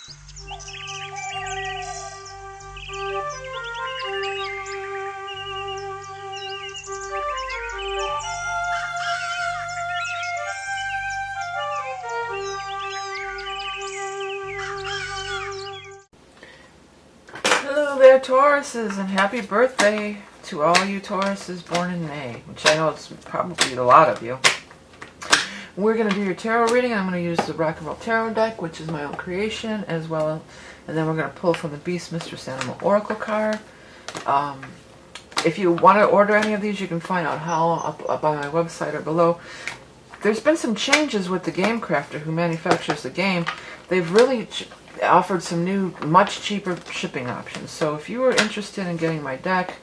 Hello there, Tauruses, and happy birthday to all you Tauruses born in May, which I know it's probably a lot of you. We're going to do your tarot reading. I'm going to use the Rock and Roll Tarot deck, which is my own creation, as well, and then we're going to pull from the Beast Mistress Animal Oracle card. If you want to order any of these, you can find out how up on my website or below. There's been some changes with the Game Crafter who manufactures the game. They've really offered some new, much cheaper shipping options. So if you were interested in getting my deck,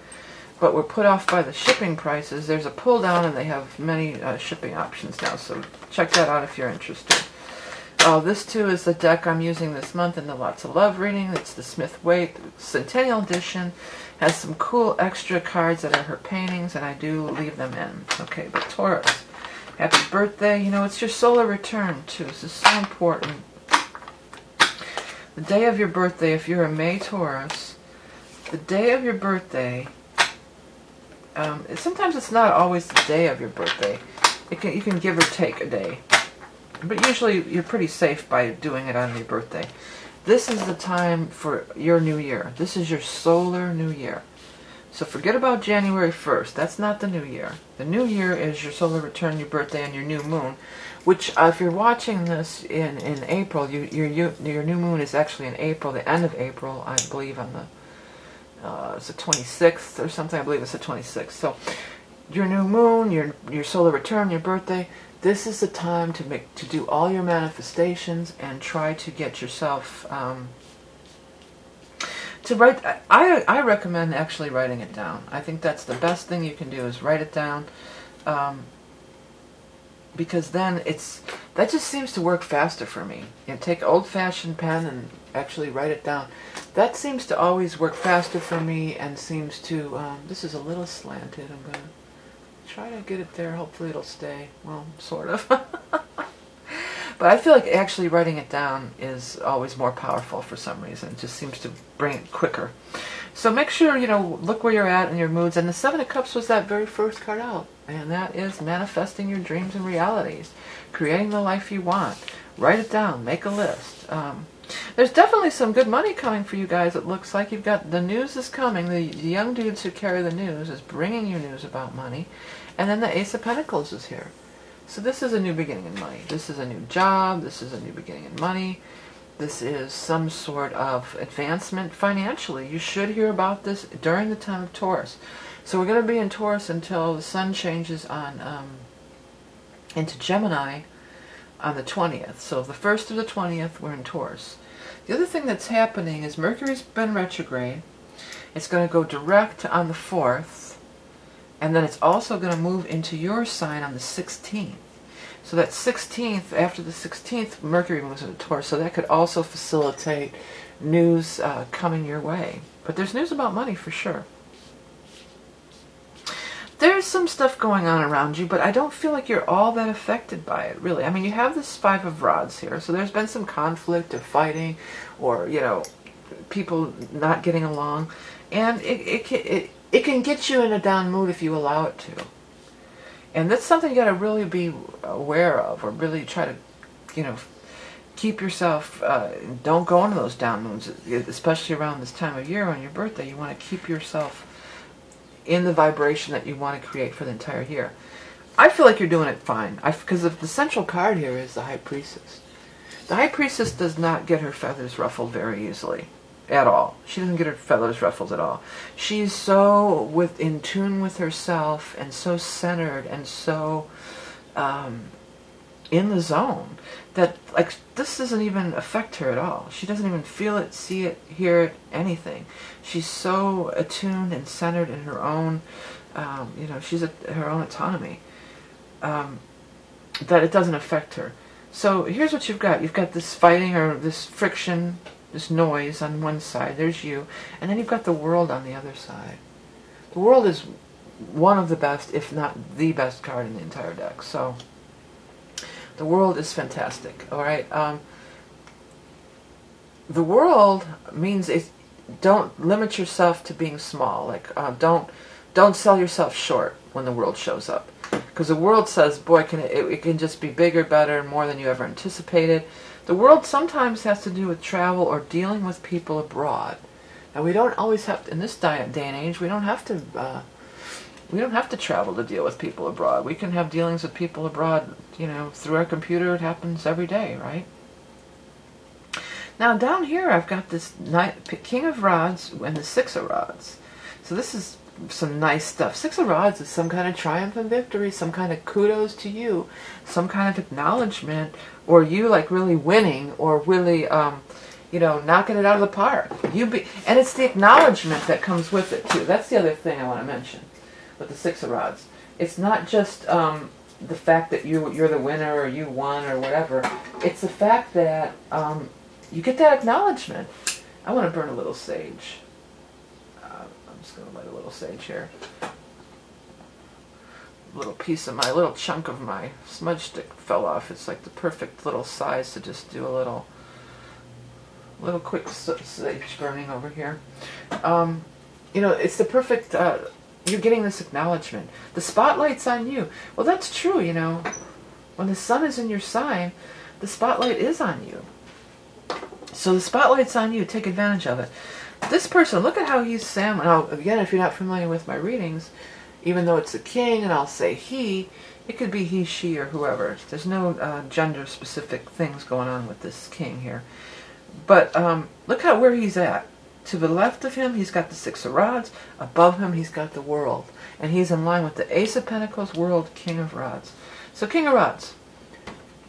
but were put off by the shipping prices, there's a pull down and they have many shipping options now. So check that out if you're interested. This too is the deck I'm using this month in the Lots of Love reading. It's the Smith Waite Centennial Edition. Has some cool extra cards that are her paintings, and I do leave them in. Okay, but Taurus, happy birthday. You know, it's your solar return too. This is so important. The day of your birthday, if you're a May Taurus, the day of your birthday, sometimes it's not always the day of your birthday. You can give or take a day. But usually you're pretty safe by doing it on your birthday. This is the time for your new year. This is your solar new year. So forget about January 1st. That's not the new year. The new year is your solar return, your birthday, and your new moon. Which, if you're watching this in April, your new moon is actually in April, the end of April, I believe, on the it's the 26th or something. I believe it's the 26th. So your new moon, your solar return, your birthday. This is the time to do all your manifestations and try to get yourself to write. I recommend actually writing it down. I think that's the best thing you can do is write it down, because then that just seems to work faster for me. You know, take old-fashioned pen and actually write it down. That seems to always work faster for me and seems to. This is a little slanted. I'm gonna try to get it there. Hopefully it'll stay. Well, sort of. But I feel like actually writing it down is always more powerful for some reason. It just seems to bring it quicker. So make sure, look where you're at in your moods. And the Seven of Cups was that very first card out. And that is manifesting your dreams and realities. Creating the life you want. Write it down. Make a list. There's definitely some good money coming for you guys. It looks like you've got the news is coming. The young dudes who carry the news is bringing you news about money. And then the Ace of Pentacles is here. So this is a new beginning in money. This is a new job. This is a new beginning in money. This is some sort of advancement financially. You should hear about this during the time of Taurus. So we're going to be in Taurus until the sun changes on into Gemini on the 20th. So the 1st to the 20th, we're in Taurus. The other thing that's happening is Mercury's been retrograde. It's going to go direct on the 4th. And then it's also going to move into your sign on the 16th. So that 16th, after the 16th, Mercury moves into Taurus. So that could also facilitate news coming your way. But there's news about money for sure. There's some stuff going on around you, but I don't feel like you're all that affected by it, really. I mean, you have this Five of Rods here. So there's been some conflict or fighting or, people not getting along. And it can get you in a down mood if you allow it to. And that's something you got to really be aware of, or really try to, keep yourself, don't go into those down moods, especially around this time of year on your birthday. You want to keep yourself in the vibration that you want to create for the entire year. I feel like you're doing it fine, because the central card here is the High Priestess. The High Priestess does not get her feathers ruffled very easily. At all. She doesn't get her feathers ruffled at all. She's so in tune with herself and so centered and so in the zone that this doesn't even affect her at all. She doesn't even feel it, see it, hear it, anything. She's so attuned and centered in her own, she's her own autonomy, that it doesn't affect her. So here's what you've got. You've got this fighting or this friction, this noise on one side. There's you. And then you've got the World on the other side. The World is one of the best, if not the best card in the entire deck. So the World is fantastic. All right. the world means don't limit yourself to being small. Like don't sell yourself short when the world shows up, because the world says, boy, it can just be bigger, better, more than you ever anticipated. The world sometimes has to do with travel or dealing with people abroad. And we don't always have to, in this day and age, we don't have to travel to deal with people abroad. We can have dealings with people abroad, through our computer. It happens every day, right? Now down here I've got this King of Rods and the Six of Rods. So this is some nice stuff. Six of Rods is some kind of triumph and victory, some kind of kudos to you, some kind of acknowledgement, or you like really winning, or really knocking it out of the park. And it's the acknowledgement that comes with it too. That's the other thing I want to mention with the Six of Rods. It's not just the fact that you're the winner or you won or whatever. It's the fact that you get that acknowledgement. I want to burn a little sage. I'm just going to light a little sage here. A little chunk of my smudge stick fell off. It's like the perfect little size to just do a little quick sage burning over here. It's the perfect, you're getting this acknowledgement. The spotlight's on you. Well, that's true, When the sun is in your sign, the spotlight is on you. So the spotlight's on you. Take advantage of it. This person, look at how he's Sam. Now, again, if you're not familiar with my readings, even though it's a king, and I'll say he, it could be he, she, or whoever. There's no gender-specific things going on with this king here. But look at where he's at. To the left of him, he's got the Six of Rods. Above him, he's got the World. And he's in line with the Ace of Pentacles, World, King of Rods. So King of Rods,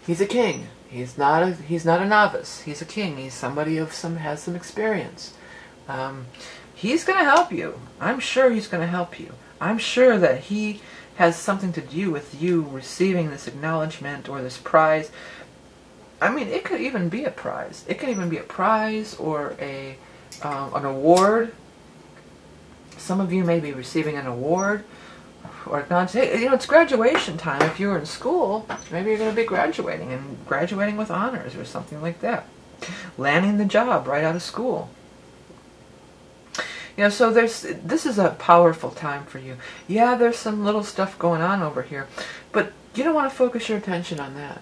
he's a king. He's not a novice. He's a king. He's somebody has some experience. He's going to help you. I'm sure he's going to help you. I'm sure that he has something to do with you receiving this acknowledgement or this prize. I mean, it could even be a prize. It could even be a prize or an award. Some of you may be receiving an award or acknowledgement. It's graduation time. If you're in school, maybe you're going to be graduating and graduating with honors or something like that. Landing the job right out of school. So this is a powerful time for you. Yeah, there's some little stuff going on over here, but you don't want to focus your attention on that.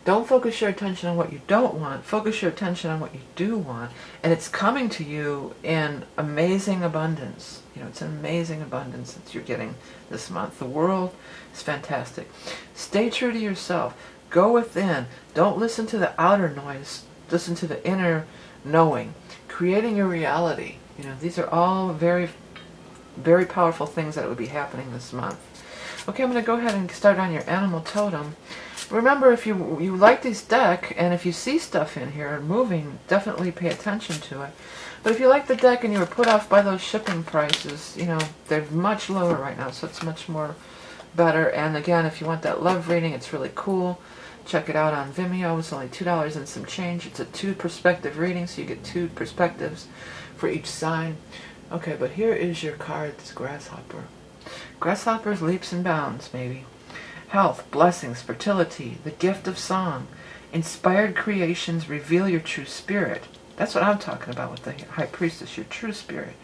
Don't focus your attention on what you don't want. Focus your attention on what you do want. And it's coming to you in amazing abundance. It's an amazing abundance that you're getting this month. The world is fantastic. Stay true to yourself. Go within. Don't listen to the outer noise. Listen to the inner knowing. Creating your reality. These are all very, very powerful things that would be happening this month. Okay, I'm going to go ahead and start on your animal totem. Remember, if you like this deck, and if you see stuff in here moving, definitely pay attention to it. But if you like the deck and you were put off by those shipping prices, they're much lower right now, so it's much more better. And again, if you want that love reading, it's really cool. Check it out on Vimeo. It's only $2 and some change. It's a 2-perspective reading, so you get 2 perspectives for each sign. Okay, but here is your card, this grasshopper. Grasshoppers, leaps and bounds, maybe. Health, blessings, fertility, the gift of song. Inspired creations reveal your true spirit. That's what I'm talking about with the High Priestess, your true spirit.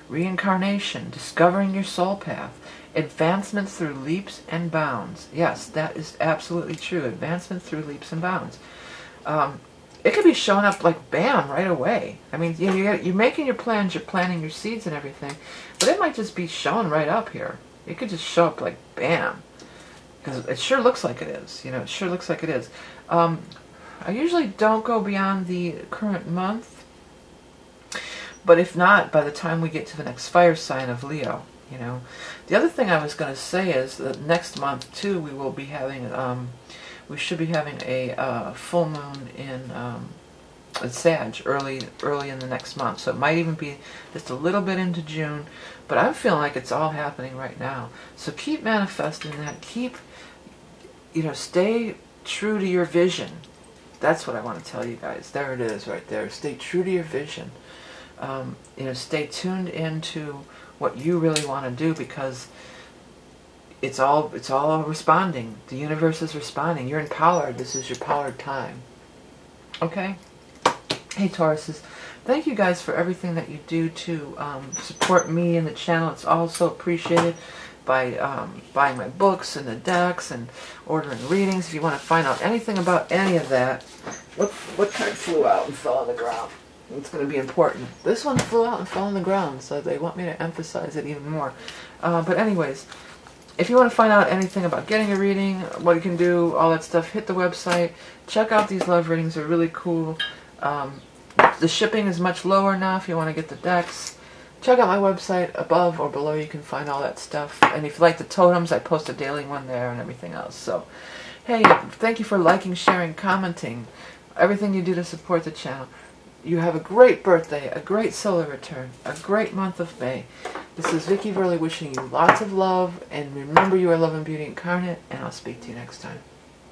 Reincarnation, discovering your soul path. Advancement through leaps and bounds. Yes, that is absolutely true. Advancement through leaps and bounds. It could be showing up like bam right away. I mean, you're making your plans, you're planting your seeds and everything, but it might just be showing right up here. It could just show up like bam, because it sure looks like it is. It sure looks like it is. I usually don't go beyond the current month, but if not, by the time we get to the next fire sign of Leo, The other thing I was going to say is that next month too, we will be having we should be having a full moon in Sag early in the next month. So it might even be just a little bit into June, but I'm feeling like it's all happening right now. So keep manifesting that. Keep, stay true to your vision. That's what I want to tell you guys. There it is right there. Stay true to your vision. Stay tuned into what you really want to do, because it's all responding. The universe is responding. You're empowered. This is your powered time. Okay? Hey Tauruses, thank you guys for everything that you do to support me and the channel. It's also appreciated by buying my books and the decks and ordering readings. If you want to find out anything about any of that, what card flew out and fell on the ground? It's going to be important. This one flew out and fell on the ground, so they want me to emphasize it even more. But anyways, if you want to find out anything about getting a reading, what you can do, all that stuff, hit the website. Check out these love readings. They're really cool. The shipping is much lower now if you want to get the decks. Check out my website. Above or below you can find all that stuff. And if you like the totems, I post a daily one there and everything else. So, hey, thank you for liking, sharing, commenting, everything you do to support the channel. You have a great birthday, a great solar return, a great month of May. This is Vickie Verley wishing you lots of love, and remember you are love and beauty incarnate, and I'll speak to you next time.